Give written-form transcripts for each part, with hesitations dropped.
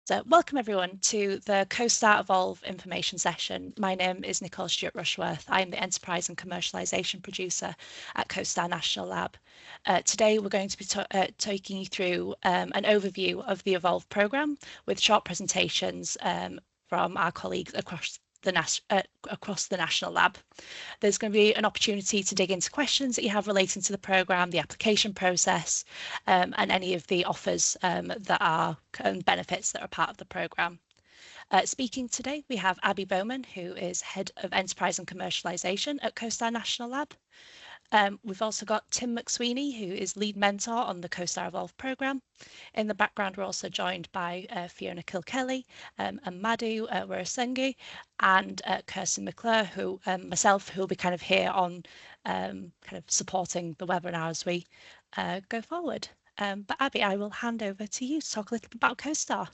So welcome everyone to the CoSTAR Evolve information session. My name is Nicole Stewart-Rushworth. I'm the Enterprise and Commercialisation Producer at CoSTAR National Lab. Today we're going to be taking you through an overview of the Evolve programme with short presentations from our colleagues across the National Lab. There's going to be an opportunity to dig into questions that you have relating to the programme, the application process, and any of the offers that are and benefits that are part of the programme. Speaking today, we have Abby Bowman, who is Head of Enterprise and Commercialisation at CoSTAR National Lab. We've also got Tim McSweeney, who is Lead Mentor on the CoSTAR Evolve programme. In the background, we're also joined by Fiona Kilkelly and Madhu Warasengi and Kirsten McClure, who myself, who will be kind of here on kind of supporting the webinar as we go forward. But Abby, I will hand over to you to talk a little bit about CoSTAR.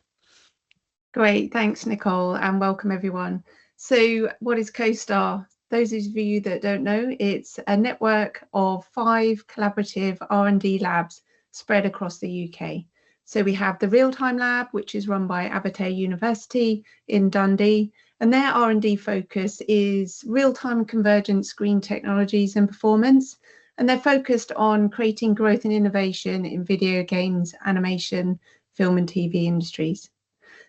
Great, thanks Nicole, and welcome everyone. So what is CoSTAR? Those of you that don't know, it's a network of 5 collaborative R&D labs spread across the UK. So we have the Real-Time Lab, which is run by Abertay University in Dundee, and their R&D focus is real-time convergent screen technologies and performance, and they're focused on creating growth and innovation in video games, animation, film and TV industries.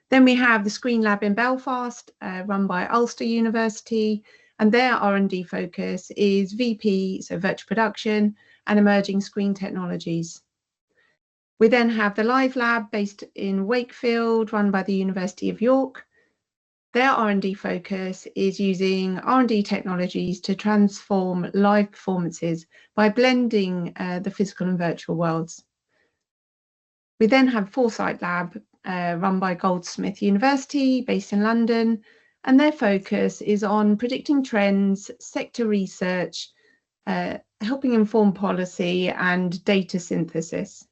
Then we have the Screen Lab in Belfast, run by Ulster University, and their R&D focus is VP, so virtual production, and emerging screen technologies. We then have the Live Lab based in Wakefield, run by the University of York. Their R&D focus is using R&D technologies to transform live performances by blending the physical and virtual worlds. We then have Foresight Lab, run by Goldsmith University, based in London, and their focus is on predicting trends, sector research, helping inform policy and data synthesis.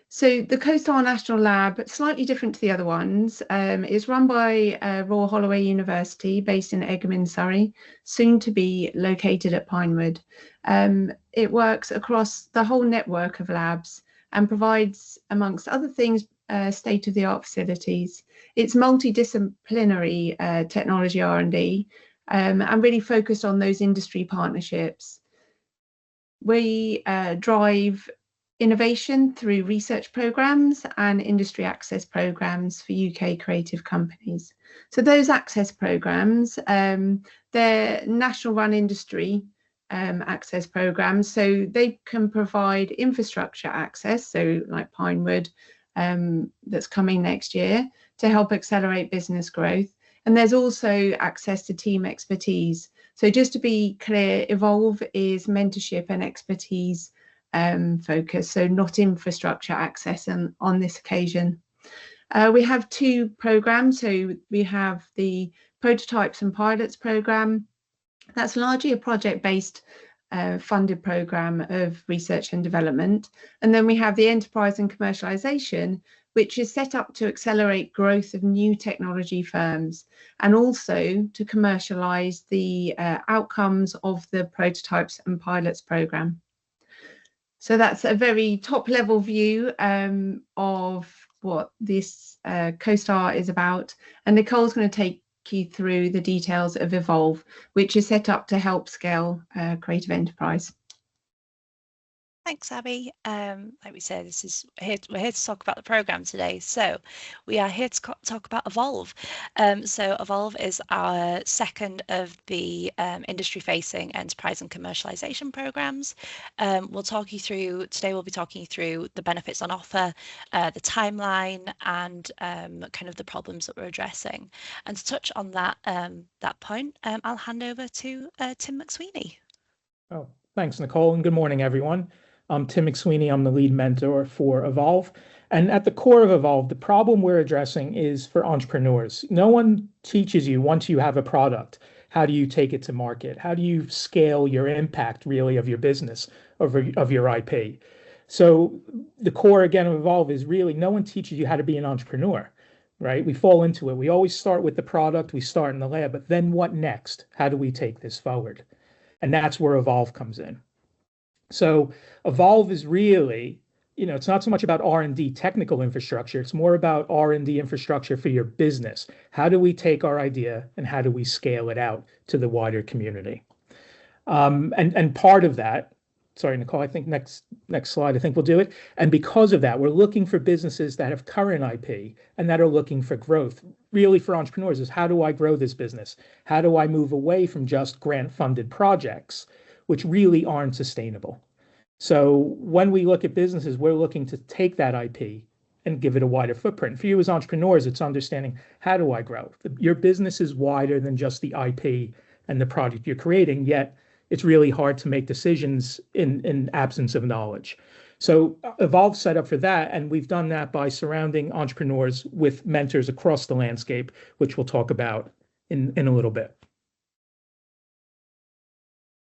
So the CoSTAR National Lab, slightly different to the other ones, is run by Royal Holloway University, based in Egham in Surrey, soon to be located at Pinewood. It works across the whole network of labs and provides, amongst other things, state-of-the-art facilities. It's multidisciplinary technology R&D and really focused on those industry partnerships. We drive innovation through research programs and industry access programs for UK creative companies. So those access programs, they're national run industry access programs, so they can provide infrastructure access, so like Pinewood, that's coming next year to help accelerate business growth. And there's also access to team expertise. So just to be clear, Evolve is mentorship and expertise focus, so not infrastructure access on this occasion. We have 2 programs. So we have the Prototypes and Pilots program. That's largely a project-based funded program of research and development. And then we have the Enterprise and Commercialisation, which is set up to accelerate growth of new technology firms and also to commercialise the outcomes of the Prototypes and Pilots program. So that's a very top-level view of what this CoSTAR is about. And Nicole's going to take you through the details of Evolve, which is set up to help scale creative enterprise. Thanks, Abby. Like we said, we're here to talk about the programme today. So we are here to talk about Evolve. So Evolve is our second of the industry-facing enterprise and commercialisation programmes. Today we'll be talking you through the benefits on offer, the timeline, and kind of the problems that we're addressing. And to touch on that point, I'll hand over to Tim McSweeney. Oh, thanks, Nicole, and good morning, everyone. I'm Tim McSweeney. I'm the lead mentor for Evolve. And at the core of Evolve, the problem we're addressing is for entrepreneurs. No one teaches you, once you have a product, how do you take it to market? How do you scale your impact, really, of your business, of your IP? So the core, again, of Evolve is really no one teaches you how to be an entrepreneur, right? We fall into it. We always start with the product. We start in the lab. But then what next? How do we take this forward? And that's where Evolve comes in. So Evolve is really it's not so much about R&D technical infrastructure. It's more about R&D infrastructure for your business. How do we take our idea and how do we scale it out to the wider community? And part of that, sorry, Nicole, I think next slide, I think we'll do it. And because of that, we're looking for businesses that have current IP and that are looking for growth. Really for entrepreneurs is, how do I grow this business? How do I move away from just grant funded projects, which really aren't sustainable? So when we look at businesses, we're looking to take that IP and give it a wider footprint. For you as entrepreneurs, it's understanding, how do I grow? Your business is wider than just the IP and the product you're creating, yet it's really hard to make decisions in absence of knowledge. So Evolve set up for that, and we've done that by surrounding entrepreneurs with mentors across the landscape, which we'll talk about in a little bit.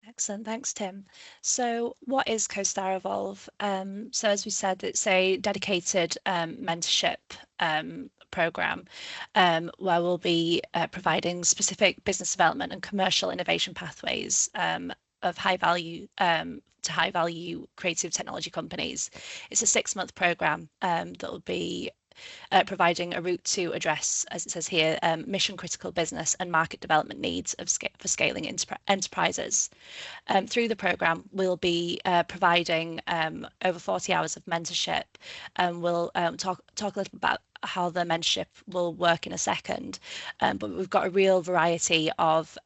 Excellent, thanks, Tim. So what is CoSTAR Evolve? So as we said, it's a dedicated mentorship program where we'll be providing specific business development and commercial innovation pathways of high value to high value creative technology companies. It's a 6-month program that will be providing a route to address, as it says here, mission critical business and market development needs for scaling enterprises. Through the program, we'll be providing over 40 hours of mentorship, and we'll talk a little about how the mentorship will work in a second. But we've got a real variety of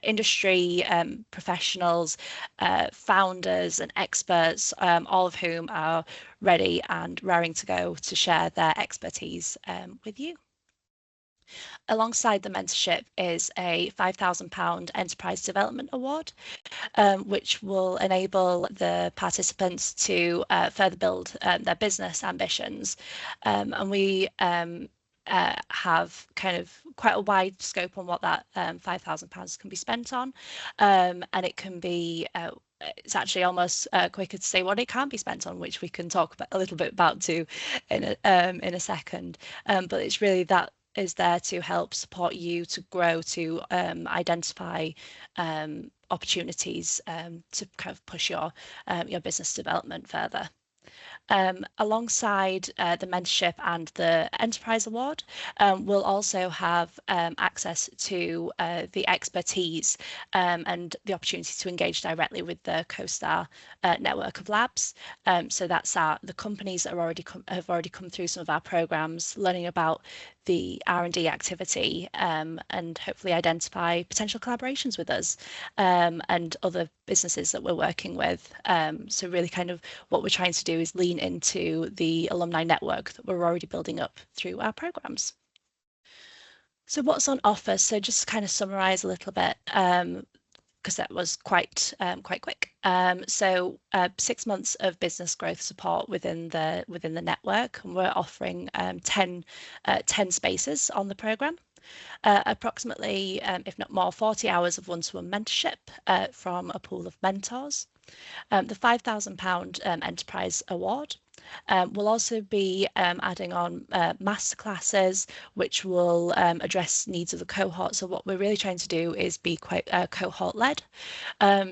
industry professionals, founders and experts, all of whom are ready and raring to go to share their expertise with you. Alongside the mentorship is a £5,000 Enterprise Development Award, which will enable the participants to further build their business ambitions. And we have kind of quite a wide scope on what that £5,000 can be spent on. And it can be it's actually almost quicker to say what it can't be spent on, which we can talk about a little bit about too in a second. But it's really that is there to help support you to grow, to identify opportunities to kind of push your business development further. Alongside the mentorship and the Enterprise Award, we'll also have access to the expertise and the opportunity to engage directly with the CoSTAR network of labs. So that's the companies that have already come through some of our programs, learning about the R&D activity and hopefully identify potential collaborations with us and other businesses that we're working with. So really kind of what we're trying to do is lean into the alumni network that we're already building up through our programs. So what's on offer? So just to kind of summarize a little bit, because that was quite quick. So 6 months of business growth support within the network, and we're offering 10 spaces on the program. Approximately, if not more, 40 hours of one-to-one mentorship from a pool of mentors. The £5,000 Enterprise Award. We'll also be adding on masterclasses, which will address needs of the cohort. So what we're really trying to do is be quite cohort-led.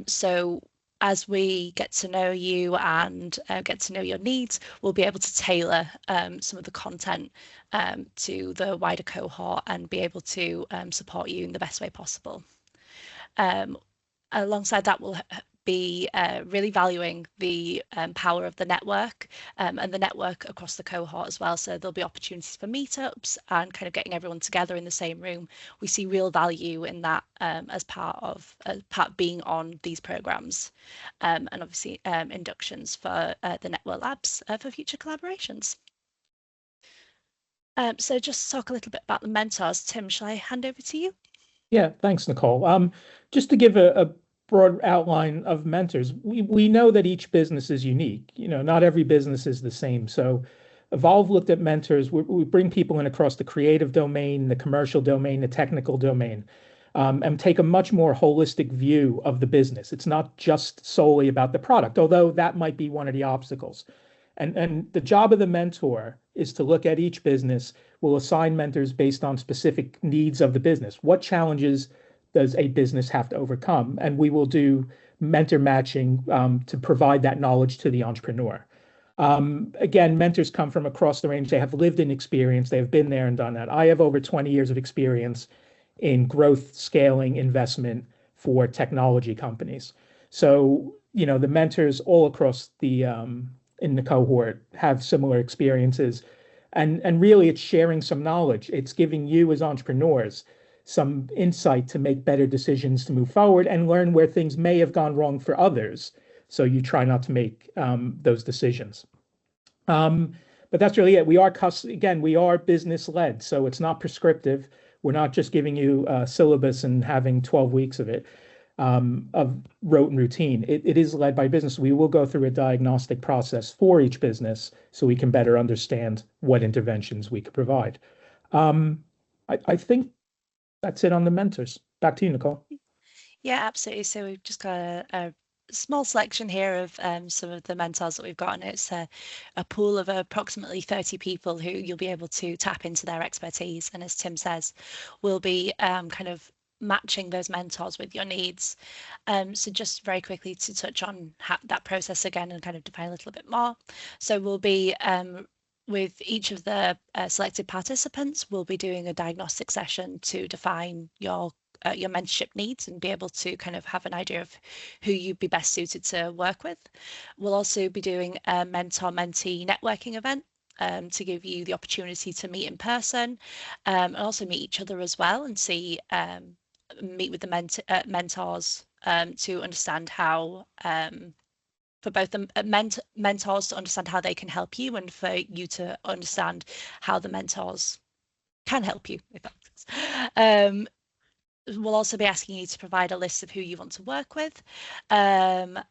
So as we get to know you and get to know your needs, we'll be able to tailor some of the content to the wider cohort and be able to support you in the best way possible. Alongside that, we'll be really valuing the power of the network and the network across the cohort as well. So there'll be opportunities for meetups and kind of getting everyone together in the same room. We see real value in that as part being on these programs, and obviously inductions for the network labs for future collaborations. So just to talk a little bit about the mentors. Tim, shall I hand over to you? Yeah, thanks, Nicole. Just to give a broad outline of mentors, we know that each business is unique. Not every business is the same. So Evolve looked at mentors. We bring people in across the creative domain, the commercial domain, the technical domain, and take a much more holistic view of the business. It's not just solely about the product, although that might be one of the obstacles. And the job of the mentor is to look at each business. We'll assign mentors based on specific needs of the business. What challenges does a business have to overcome? And we will do mentor matching to provide that knowledge to the entrepreneur. Again, mentors come from across the range. They have lived in experience. They've been there and done that. I have over 20 years of experience in growth, scaling, investment for technology companies. So, the mentors all across the in the cohort have similar experiences. And really, it's sharing some knowledge. It's giving you as entrepreneurs some insight to make better decisions to move forward and learn where things may have gone wrong for others. So you try not to make those decisions. But that's really it. We are business led, so it's not prescriptive. We're not just giving you a syllabus and having 12 weeks of it, of rote and routine. It is led by business. We will go through a diagnostic process for each business so we can better understand what interventions we could provide. I think that's it on the mentors. Back to you, Nicole. Yeah, absolutely. So we've just got a small selection here of some of the mentors that we've got, and it's a pool of approximately 30 people who you'll be able to tap into their expertise. And as Tim says, we'll be kind of matching those mentors with your needs. So just very quickly to touch on that process again and kind of define a little bit more. So we'll be with each of the selected participants, we'll be doing a diagnostic session to define your mentorship needs and be able to kind of have an idea of who you'd be best suited to work with. We'll also be doing a mentor-mentee networking event to give you the opportunity to meet in person and also meet each other as well and see, meet with the mentors to understand how, for both the mentors to understand how they can help you and for you to understand how the mentors can help you, if that makes sense. We'll also be asking you to provide a list of who you want to work with, and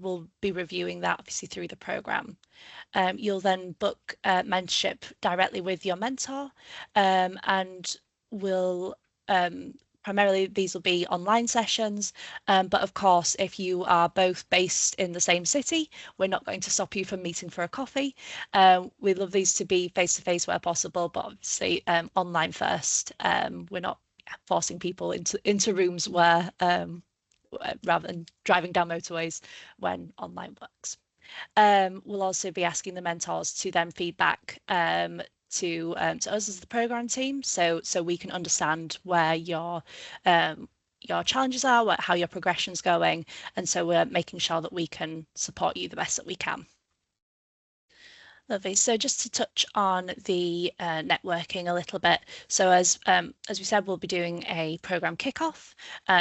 we'll be reviewing that obviously through the program. You'll then book mentorship directly with your mentor, and we'll primarily these will be online sessions, but of course, if you are both based in the same city, we're not going to stop you from meeting for a coffee. We love these to be face-to-face where possible, but obviously online first. We're not forcing people into rooms where rather than driving down motorways when online works. We'll also be asking the mentors to then feedback to us as the program team, so we can understand where your challenges are, how your progression's going, and so we're making sure that we can support you the best that we can. Lovely. So just to touch on the networking a little bit. So as we said, we'll be doing a program kickoff.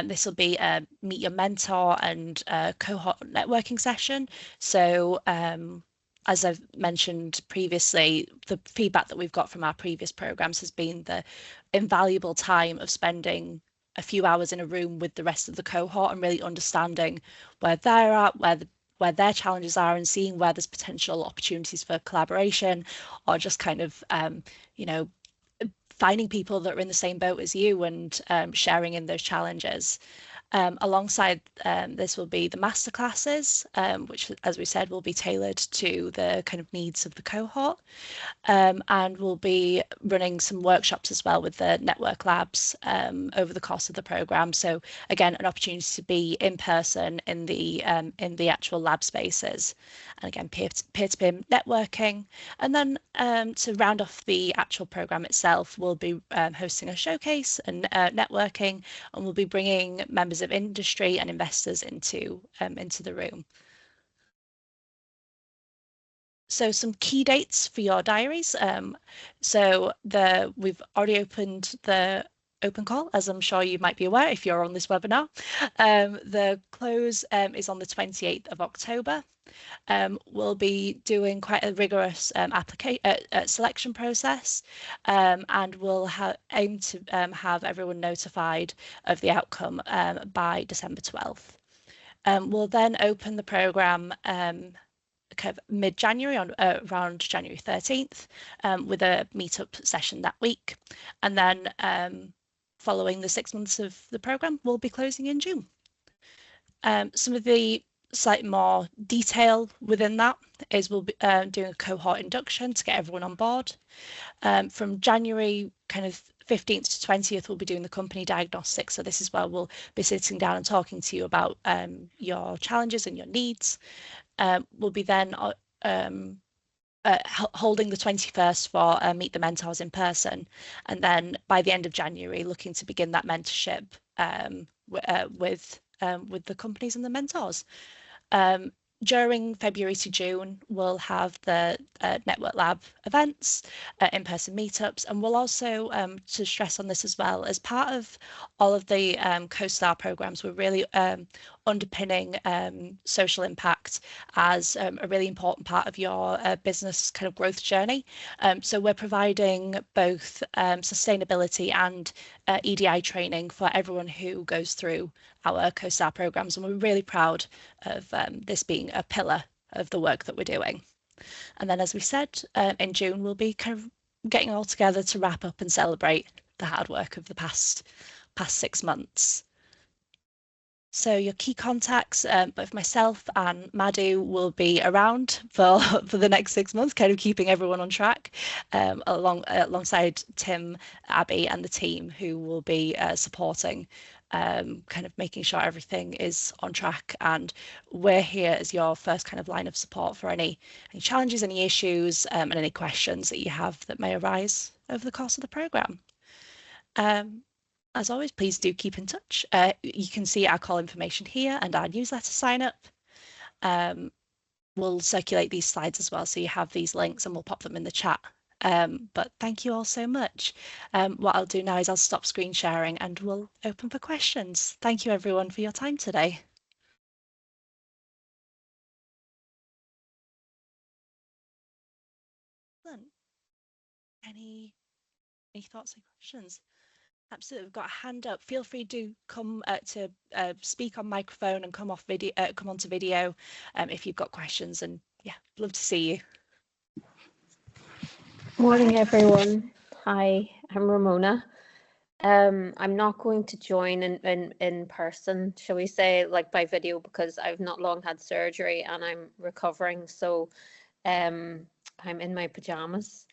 This will be a meet your mentor and cohort networking session. So as I've mentioned previously, the feedback that we've got from our previous programs has been the invaluable time of spending a few hours in a room with the rest of the cohort and really understanding where they're at, where their challenges are, and seeing where there's potential opportunities for collaboration, or just kind of, finding people that are in the same boat as you and sharing in those challenges. Alongside this will be the masterclasses, which, as we said, will be tailored to the kind of needs of the cohort. And we'll be running some workshops as well with the network labs over the course of the program. So again, an opportunity to be in person in the actual lab spaces, and again, peer-to-peer networking. And then to round off the actual program itself, we'll be hosting a showcase and networking, and we'll be bringing members of industry and investors into the room. So some key dates for your diaries. So we've already opened the open call, as I'm sure you might be aware if you're on this webinar. The close is on the 28th of October. We'll be doing quite a rigorous selection process, and we'll aim to have everyone notified of the outcome by December 12th. We'll then open the programme kind of mid-January, on around January 13th, with a meetup session that week. And then following the 6 months of the programme, we'll be closing in June. Some of the slightly more detail within that is we'll be doing a cohort induction to get everyone on board. From January kind of 15th to 20th, we'll be doing the company diagnostic. So this is where we'll be sitting down and talking to you about your challenges and your needs. We'll be then holding the 21st for Meet the Mentors in person, and then by the end of January looking to begin that mentorship with the companies and the mentors. During February to June, we'll have the Network Lab events, in-person meetups, and we'll also, to stress on this as well, as part of all of the CoSTAR programs, we're really underpinning social impact as a really important part of your business kind of growth journey. So we're providing both sustainability and EDI training for everyone who goes through our CoSTAR programs, and we're really proud of this being a pillar of the work that we're doing. And then, as we said, in June, we'll be kind of getting all together to wrap up and celebrate the hard work of the past 6 months. So your key contacts, both myself and Madhu, will be around for the next 6 months, kind of keeping everyone on track, alongside Tim, Abby, and the team who will be supporting, kind of making sure everything is on track. And we're here as your first kind of line of support for any challenges, any issues, and any questions that you have that may arise over the course of the programme. As always, please do keep in touch. You can see our call information here and our newsletter sign up. We'll circulate these slides as well, so you have these links and we'll pop them in the chat. But thank you all so much. What I'll do now is I'll stop screen sharing and we'll open for questions. Thank you everyone for your time today. Any thoughts and questions? Absolutely, we've got a hand up. Feel free to come to speak on microphone and come onto video if you've got questions. And yeah, love to see you. Morning, everyone. Hi, I'm Ramona. I'm not going to join in person, shall we say, like by video, because I've not long had surgery and I'm recovering. So I'm in my pajamas.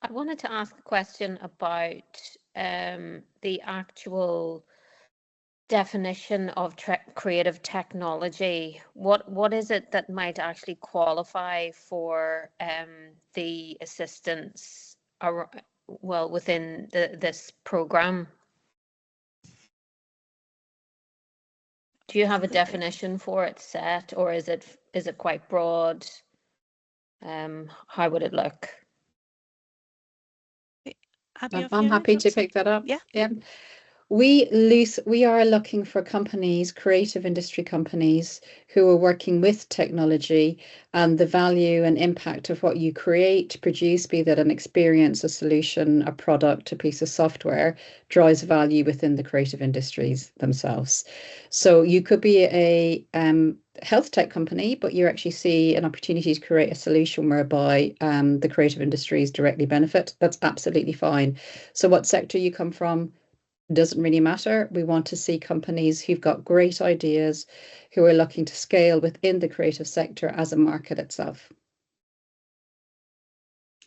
I wanted to ask a question about the actual definition of creative technology. What is it that might actually qualify for the assistance within this program? Do you have a definition for it set, or is it quite broad? How would it look? I'm happy to pick that up. Yeah. We are looking for companies, creative industry companies, who are working with technology, and the value and impact of what you create, produce, be that an experience, a solution, a product, a piece of software, drives value within the creative industries themselves. So you could be a health tech company, but you actually see an opportunity to create a solution whereby the creative industries directly benefit. That's absolutely fine. So what sector you come from doesn't really matter. We want to see companies who've got great ideas, who are looking to scale within the creative sector as a market itself.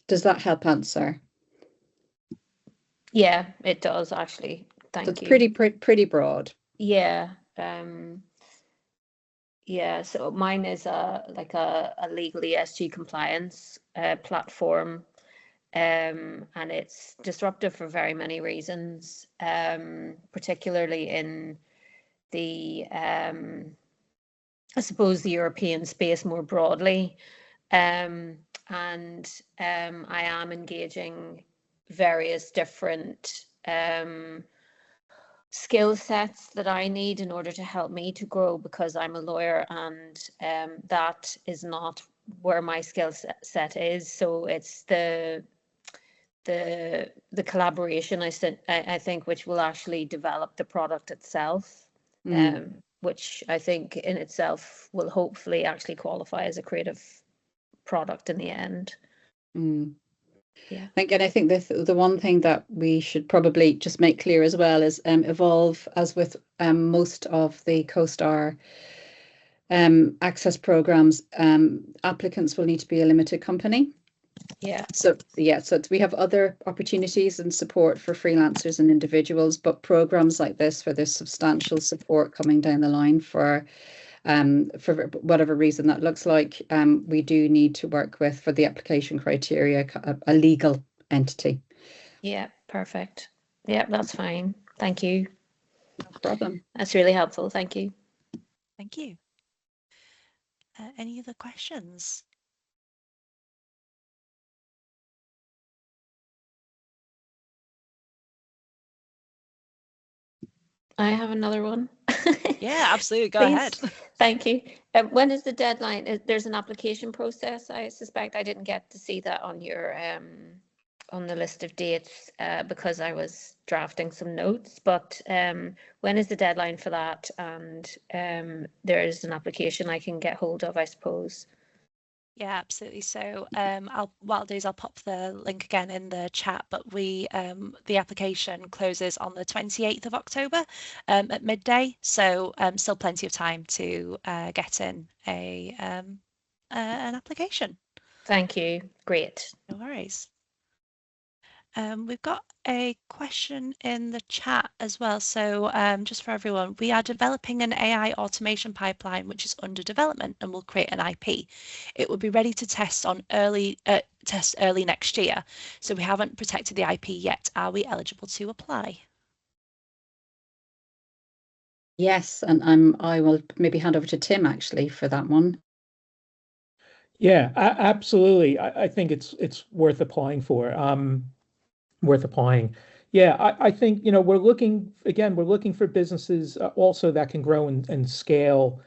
Does that help answer? Yeah, it does actually. Thank you. It's pretty broad. Yeah. Yeah, so mine is a legal ESG compliance platform, and it's disruptive for very many reasons, particularly in the I suppose the European space more broadly, and I am engaging various different skill sets that I need in order to help me to grow, because I'm a lawyer, and that is not where my skill set is. So it's the collaboration, I think, which will actually develop the product itself, which I think in itself will hopefully actually qualify as a creative product in the end. Yeah. Again, I think the one thing that we should probably just make clear as well is Evolve, as with most of the CoSTAR access programs, applicants will need to be a limited company. Yeah. So we have other opportunities and support for freelancers and individuals, but programs like this, where there's substantial support coming down the line for for whatever reason that looks like, we do need to work with, for the application criteria, a legal entity. Yeah, perfect. Yeah, that's fine. Thank you. No problem. That's really helpful. Thank you. Thank you. Any other questions? I have another one. Yeah, absolutely. Go Please. ahead. Thank you. When is the deadline? There's an application process. I suspect I didn't get to see that on your on the list of dates because I was drafting some notes. But when is the deadline for that? And there is an application I can get hold of, I suppose. Yeah, absolutely. So what I'll do is I'll pop the link again in the chat, but the application closes on the 28th of October at midday. So still plenty of time to get in an application. Thank you. Great. No worries. We've got a question in the chat as well. So just for everyone, we are developing an AI automation pipeline which is under development and will create an IP. It will be ready to test early next year. So we haven't protected the IP yet. Are we eligible to apply? Yes, and I will maybe hand over to Tim actually for that one. Yeah, absolutely. I think it's worth applying for. Worth applying. Yeah, I think, we're looking for businesses also that can grow and scale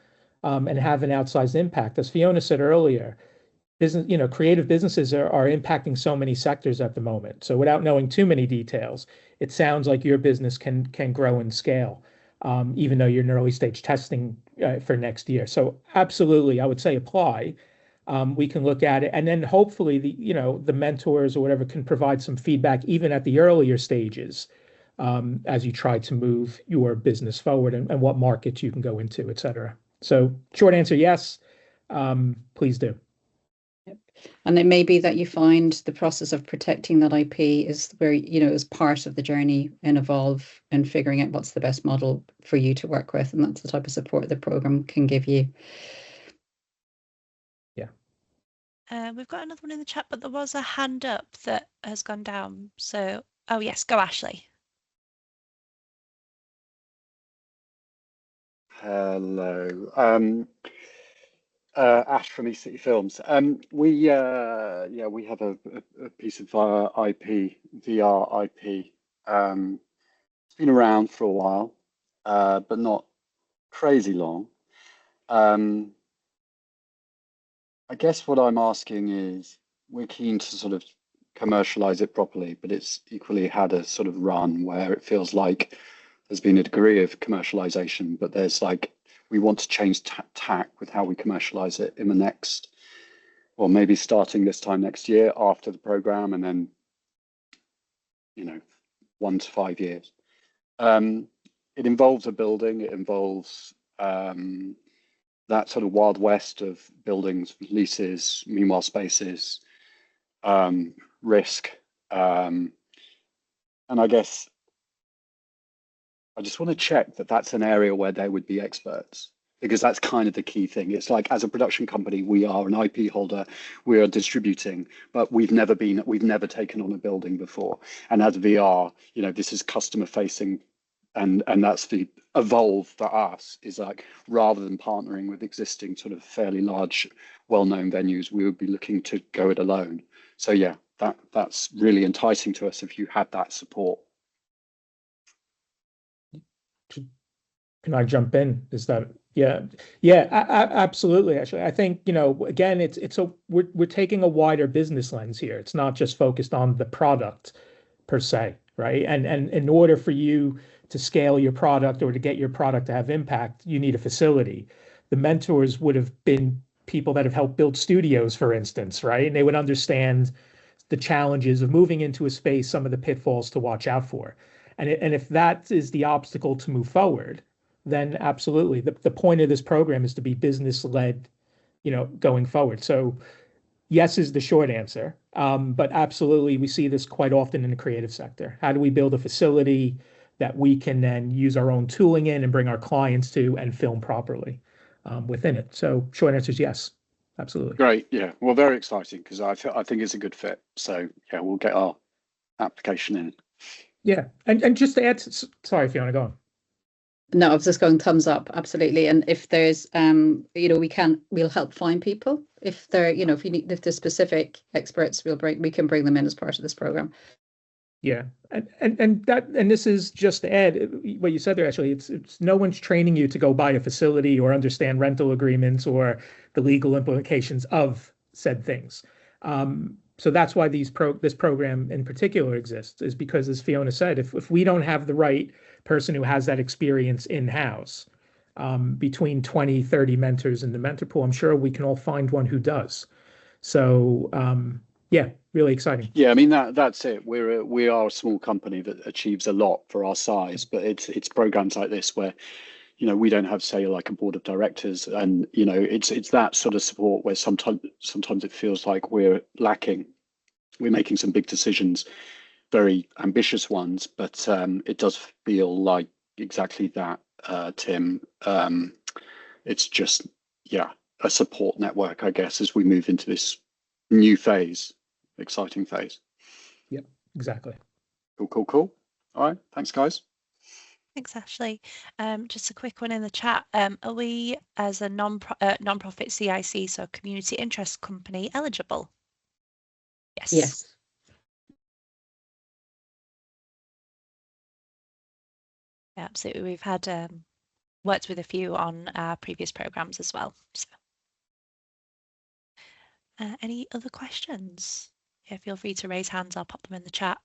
and have an outsized impact. As Fiona said earlier, creative businesses are impacting so many sectors at the moment. So without knowing too many details, it sounds like your business can grow and scale, even though you're in early stage testing for next year. So absolutely, I would say apply. We can look at it, and then hopefully the mentors or whatever can provide some feedback even at the earlier stages as you try to move your business forward and what markets you can go into, et cetera. So short answer, yes, please do. Yep. And it may be that you find the process of protecting that IP is where, is part of the journey in Evolve and figuring out what's the best model for you to work with. And that's the type of support the program can give you. We've got another one in the chat, but there was a hand up that has gone down. So, oh yes, go Ashley. Hello, Ash from eCity Films. We have a piece of IP, VR IP. It's been around for a while, but not crazy long. I guess what I'm asking is, we're keen to sort of commercialize it properly, but it's equally had a sort of run where it feels like there's been a degree of commercialization, but there's we want to change tack with how we commercialize it in the next, or maybe starting this time next year after the program, and then 1 to 5 years. It involves a building. It involves that sort of wild west of buildings, leases, meanwhile spaces, risk. And I guess I just want to check that that's an area where they would be experts, because that's kind of the key thing. It's like, as a production company, we are an IP holder, we are distributing, but we've never taken on a building before. And as VR, this is customer facing. And that's the Evolve for us, is like, rather than partnering with existing sort of fairly large, well-known venues, we would be looking to go it alone. So yeah, that's really enticing to us if you had that support. Can I jump in? Is that absolutely. Actually, I think again, we're taking a wider business lens here. It's not just focused on the product per se, right? And in order for you to scale your product or to get your product to have impact, you need a facility. The mentors would have been people that have helped build studios, for instance, right? And they would understand the challenges of moving into a space, some of the pitfalls to watch out for. And if that is the obstacle to move forward, then absolutely. The point of this program is to be business-led, going forward. So yes is the short answer. But absolutely, we see this quite often in the creative sector. How do we build a facility that we can then use our own tooling in and bring our clients to and film properly? within it. So short answer is yes, absolutely. Great. Yeah. Well, very exciting because I think it's a good fit. So yeah, we'll get our application in. Yeah. And just to add, sorry, if you want to go on. No, I was just going thumbs up, absolutely. And if there's, we'll help find people. If they're, if there's specific experts, we can bring them in as part of this program. Yeah, and this is just to add what you said there. Actually, it's no one's training you to go buy a facility or understand rental agreements or the legal implications of said things. So that's why this program in particular exists, is because, as Fiona said, if we don't have the right person who has that experience in-house, between 20, 30 mentors in the mentor pool, I'm sure we can all find one who does. So yeah, really exciting. Yeah, I mean that's it. We are a small company that achieves a lot for our size, but it's programs like this where, we don't have, say, like a board of directors, and it's that sort of support where sometimes it feels like we're lacking. We're making some big decisions, very ambitious ones, but it does feel like exactly that, Tim. It's just, yeah, a support network, I guess, as we move into this new phase, exciting phase. Yep, exactly. Cool. All right, thanks, guys. Thanks, Ashley. Just a quick one in the chat. Are we, as a non-profit CIC, so community interest company, eligible? Yes. Yes. Yeah, absolutely. We've had worked with a few on our previous programs as well. So, any other questions? Yeah, feel free to raise hands. I'll pop them in the chat.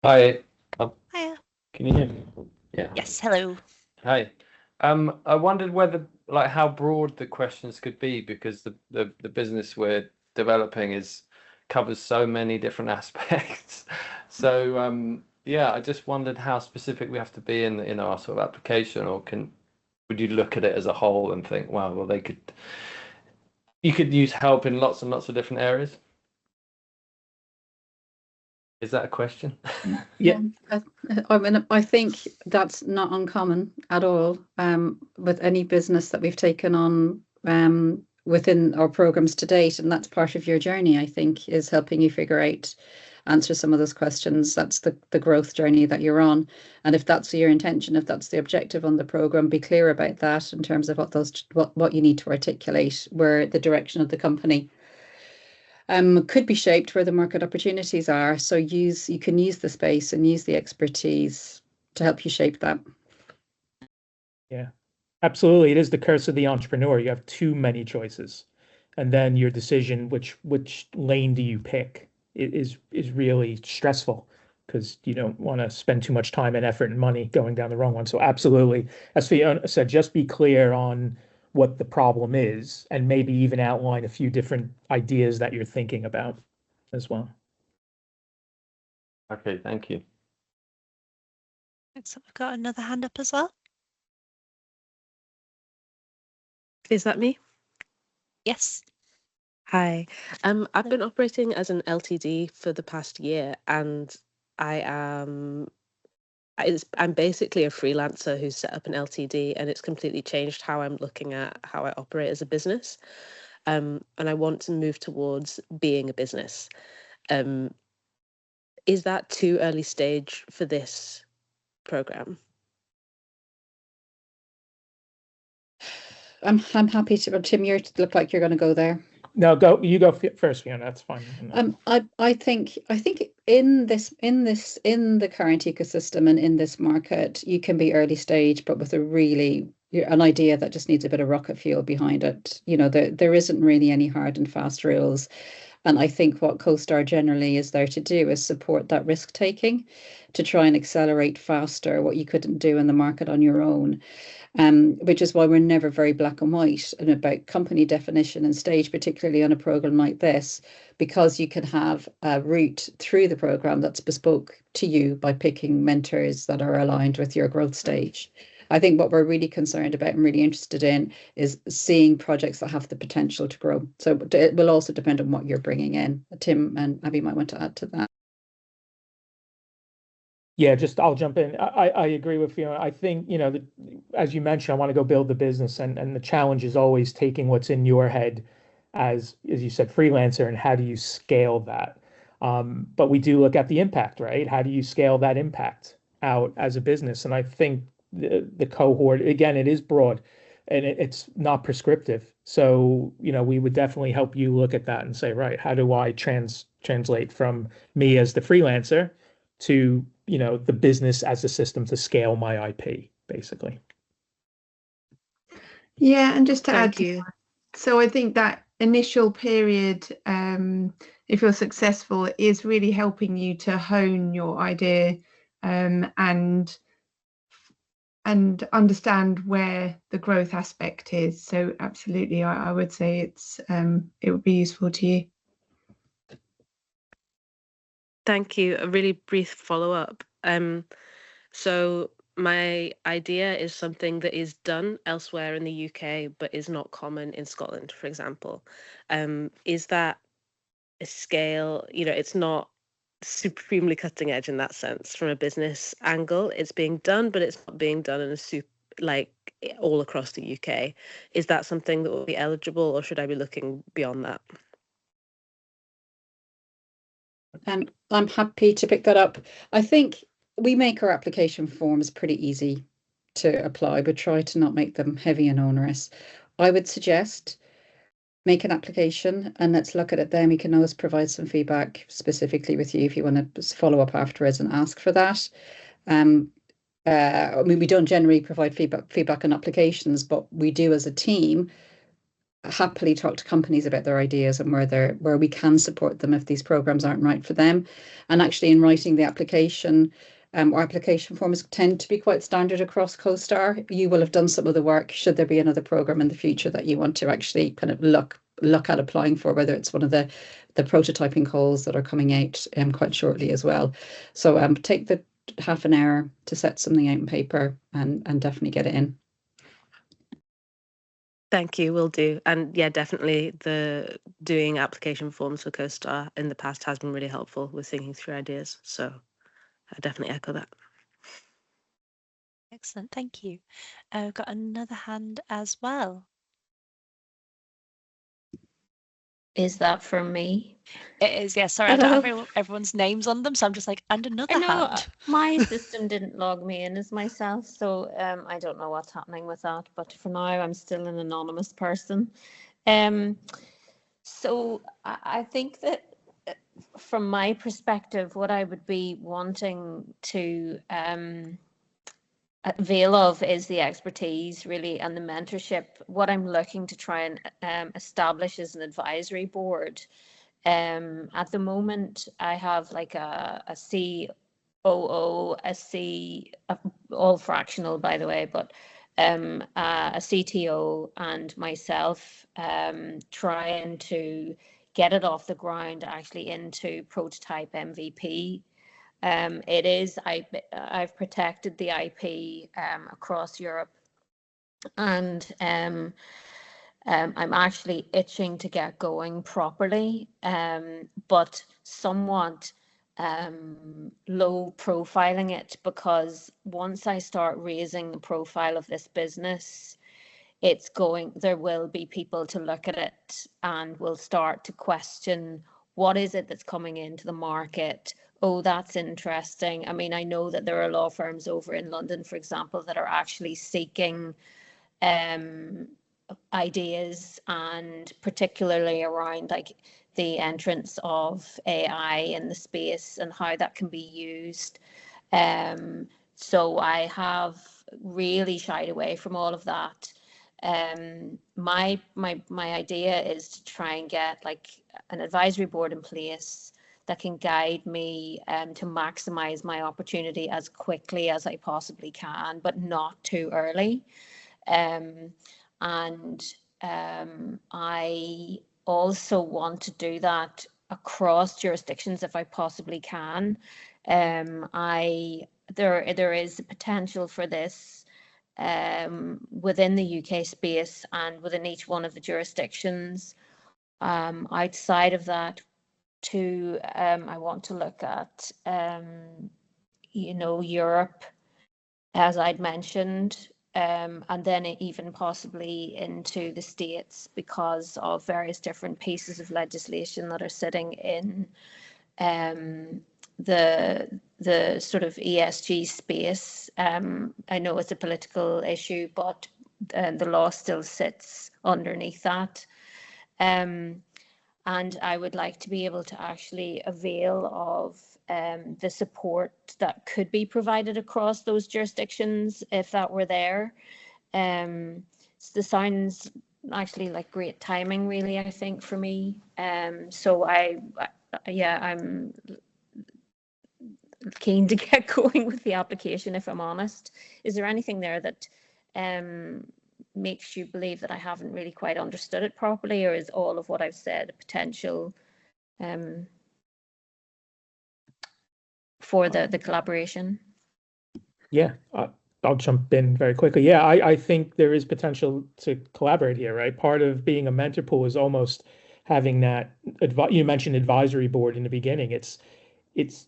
Hi. Hiya. Can you hear me? Yeah. Yes. Hello. Hi. I wondered whether, like, how broad the questions could be, because the business we're developing covers so many different aspects. So yeah, I just wondered how specific we have to be in our sort of application, or would you look at it as a whole and think, wow, well, you could use help in lots and lots of different areas? Is that a question? Yeah. I mean, I think that's not uncommon at all, with any business that we've taken on within our programs to date. And that's part of your journey, I think, is helping you answer some of those questions. That's the growth journey that you're on. And if that's your intention, if that's the objective on the program, be clear about that in terms of what you need to articulate, where the direction of the company could be shaped, where the market opportunities are. So you can use the space and use the expertise to help you shape that. Yeah, absolutely. It is the curse of the entrepreneur. You have too many choices, and then your decision, which lane do you pick, is really stressful, because you don't want to spend too much time and effort and money going down the wrong one. So absolutely, as Fiona said, just be clear on what the problem is, and maybe even outline a few different ideas that you're thinking about as well. Okay, thank you. So we've got another hand up as well. Is that me? Yes. Hi. I've been operating as an LTD for the past year, and I'm basically a freelancer who's set up an LTD, and it's completely changed how I'm looking at how I operate as a business. And I want to move towards being a business. Is that too early stage for this program? I'm happy to. Tim, you look like you're going to go there. No, you go first, Fiona. That's fine. I think in the current ecosystem and in this market, you can be early stage, but with an idea that just needs a bit of rocket fuel behind it. There isn't really any hard and fast rules. And I think what CoSTAR generally is there to do is support that risk taking, to try and accelerate faster what you couldn't do in the market on your own. Which is why we're never very black and white and about company definition and stage, particularly on a program like this, because you can have a route through the program that's bespoke to you by picking mentors that are aligned with your growth stage. I think what we're really concerned about and really interested in is seeing projects that have the potential to grow. So it will also depend on what you're bringing in. Tim and Abby might want to add to that. Yeah, just I'll jump in. I agree with you. I think, as you mentioned, I want to go build the business, and the challenge is always taking what's in your head as you said, freelancer, and how do you scale that? But we do look at the impact, right? How do you scale that impact out as a business? And I think the cohort, again, it is broad and it's not prescriptive. So, we would definitely help you look at that and say, right, how do I translate from me as the freelancer to the business as a system to scale my IP, basically. Yeah, and just to Thank add to you. that, so I think that initial period, if you're successful, is really helping you to hone your idea and understand where the growth aspect is. So absolutely, I would say it would be useful to you. Thank you. A really brief follow-up. So my idea is something that is done elsewhere in the UK, but is not common in Scotland, for example. Is that a scale? It's not supremely cutting edge in that sense from a business angle. It's being done, but it's not being done in a all across the UK. Is that something that will be eligible, or should I be looking beyond that? And I'm happy to pick that up. I think we make our application forms pretty easy to apply, but try to not make them heavy and onerous. I would suggest make an application and let's look at it then. We can always provide some feedback specifically with you if you want to follow up afterwards and ask for that. We don't generally provide feedback on applications, but we do as a team happily talk to companies about their ideas and where we can support them if these programs aren't right for them. And actually, in writing the application, our application forms tend to be quite standard across CoSTAR. You will have done some of the work. Should there be another program in the future that you want to actually kind of look at applying for, whether it's one of the prototyping calls that are coming out quite shortly as well. So take the half an hour to set something out in paper and definitely get it in. Thank you, will do. And yeah, definitely the doing application forms for CoSTAR in the past has been really helpful with thinking through ideas. So I definitely echo that. Excellent, thank you. I've got another hand as well. Is that for me? It is, yeah. Sorry, I don't have everyone's names on them, so I'm just like, and another hand. My system didn't log me in as myself, so I don't know what's happening with that. But for now, I'm still an anonymous person. So I think that from my perspective, what I would be wanting to avail of is the expertise really and the mentorship. What I'm looking to try and establish is an advisory board. At the moment, I have like a COO, all fractional by the way, but a CTO and myself trying to get it off the ground actually into prototype MVP. I've protected the IP across Europe, and I'm actually itching to get going properly, but somewhat low profiling it, because once I start raising the profile of this business, there will be people to look at it and will start to question what is it that's coming into the market. Oh, that's interesting. I mean, I know that there are law firms over in London, for example, that are actually seeking ideas, and particularly around like the entrance of AI in the space and how that can be used. So I have really shied away from all of that. My idea is to try and get like an advisory board in place that can guide me to maximize my opportunity as quickly as I possibly can, but not too early. I also want to do that across jurisdictions if I possibly can. There is a potential for this within the UK space and within each one of the jurisdictions. Outside of that, I want to look at Europe, as I'd mentioned, and then even possibly into the States because of various different pieces of legislation that are sitting in the sort of ESG space. I know it's a political issue, but the law still sits underneath that. And I would like to be able to actually avail of the support that could be provided across those jurisdictions if that were there. So this sounds actually like great timing, really, I think, for me. So I'm keen to get going with the application, if I'm honest. Is there anything there that makes you believe that I haven't really quite understood it properly, or is all of what I've said a potential for the collaboration? Yeah, I'll jump in very quickly. Yeah, I think there is potential to collaborate here, right? Part of being a mentor pool is almost having that, you mentioned advisory board in the beginning. It's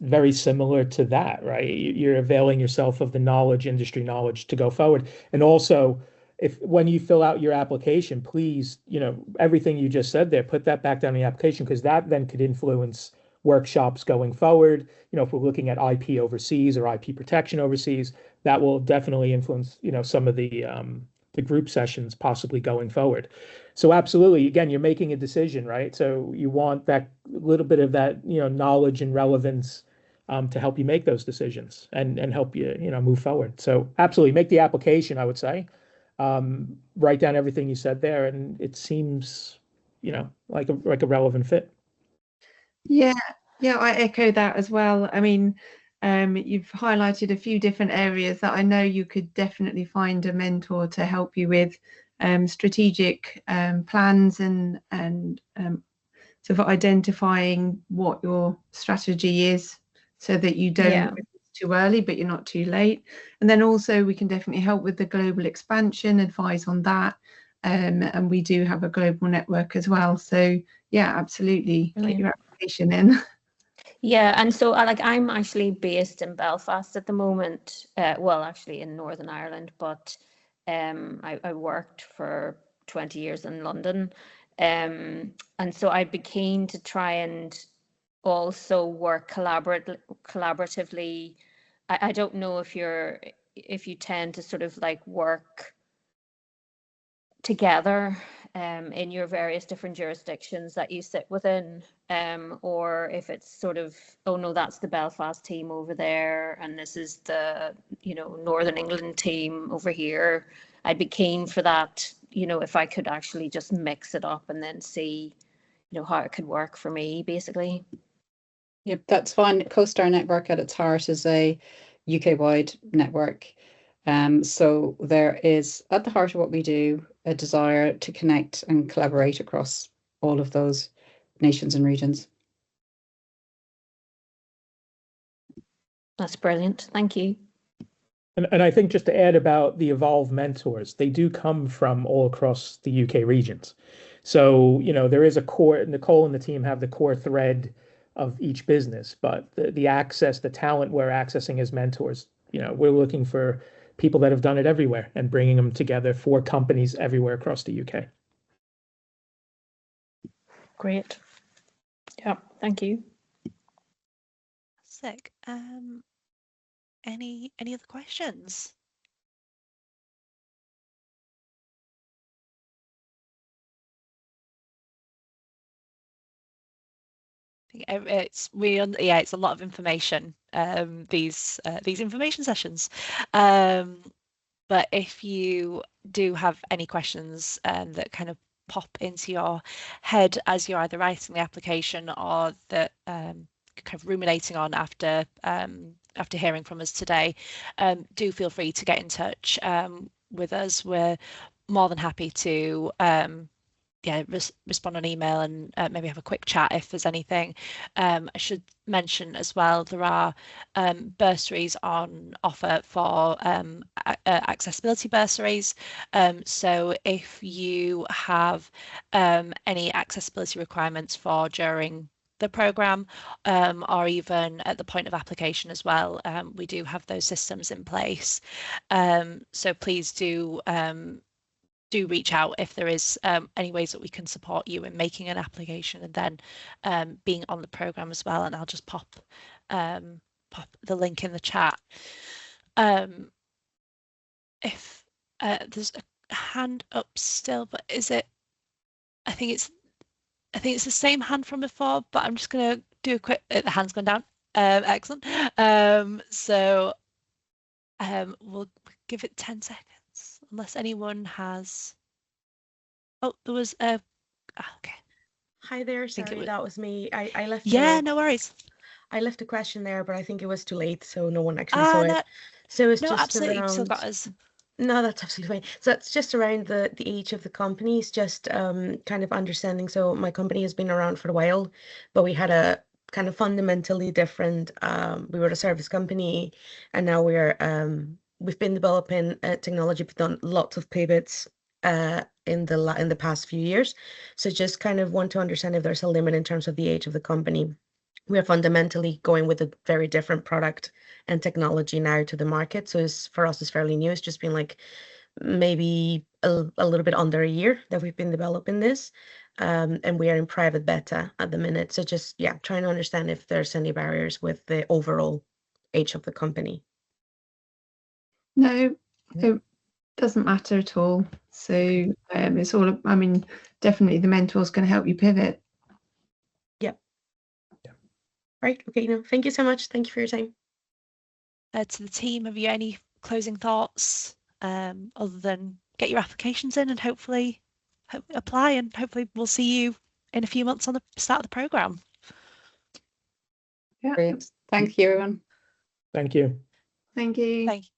very similar to that, right? You're availing yourself of the knowledge, industry knowledge to go forward. And also, when you fill out your application, please, everything you just said there, put that back down in the application, because that then could influence workshops going forward. If we're looking at IP overseas or IP protection overseas, that will definitely influence, some of the group sessions possibly going forward. So absolutely, again, you're making a decision, right? So you want that little bit of that, knowledge and relevance to help you make those decisions and help you, move forward. So absolutely, make the application, I would say. Write down everything you said there, and it seems, like a relevant fit. Yeah, I echo that as well. I mean, you've highlighted a few different areas that I know you could definitely find a mentor to help you with strategic plans and sort of identifying what your strategy is so that you don't too early, but you're not too late. And then also we can definitely help with the global expansion, advise on that. And we do have a global network as well. So yeah, absolutely. Get your application in. Yeah, and so I'm actually based in Belfast at the moment. Well, actually in Northern Ireland, but I worked for 20 years in London. And so I'd be keen to try and also work collaboratively. I don't know if you tend to sort of like work together in your various different jurisdictions that you sit within, or if it's sort of, oh no, that's the Belfast team over there and this is the Northern England team over here. I'd be keen for that, if I could actually just mix it up and then see how it could work for me, basically. Yep, that's fine. CoSTAR Network at its heart is a UK-wide network. So there is, at the heart of what we do, a desire to connect and collaborate across all of those nations and regions. That's brilliant. Thank you. And I think just to add about the Evolve mentors, they do come from all across the UK regions. So, there is a core, Nicole and the team have the core thread of each business, but the access, the talent we're accessing as mentors, we're looking for people that have done it everywhere and bringing them together for companies everywhere across the UK. Great. Yeah, thank you. Sick. Any other questions? It's a lot of information, these information sessions, but if you do have any questions that kind of pop into your head as you're either writing the application or that kind of ruminating on after hearing from us today, do feel free to get in touch with us. We're more than happy to respond on email and maybe have a quick chat if there's anything. I should mention as well, there are bursaries on offer for accessibility bursaries. So if you have any accessibility requirements for during the program, or even at the point of application as well. We do have those systems in place. So please do reach out if there is any ways that we can support you in making an application and then being on the program as well. And I'll just pop the link in the chat. If there's a hand up still, but is it? I think it's the same hand from before, but I'm just going to do a quick. The hand's gone down. Excellent. So we'll give it 10 seconds, unless anyone has. Oh, there was a. Okay. Hi there. Sorry, that was me. I left. Yeah, no worries. I left a question there, but I think it was too late, so no one actually saw it. So it's just absolutely. around. Still got us. No, that's absolutely fine. So it's just around the age of the companies, just kind of understanding. So my company has been around for a while, but we had a kind of fundamentally different. We were a service company, and now we've been developing technology. We've done lots of pivots in the past few years. So just kind of want to understand if there's a limit in terms of the age of the company. We are fundamentally going with a very different product and technology now to the market. So for us, it's fairly new. It's just been like maybe a little bit under a year that we've been developing this. And we are in private beta at the minute. So just, yeah, trying to understand if there's any barriers with the overall age of the company. No, it doesn't matter at all. So it's all, I mean, definitely the mentor's going to help you pivot. Right. Okay. No, thank you so much. Thank you for your time. To the team, have you any closing thoughts other than get your applications in and hopefully apply, and hopefully we'll see you in a few months on the start of the program. Yeah. Great. Thank you, everyone. Thank you. Thank you. Thank you.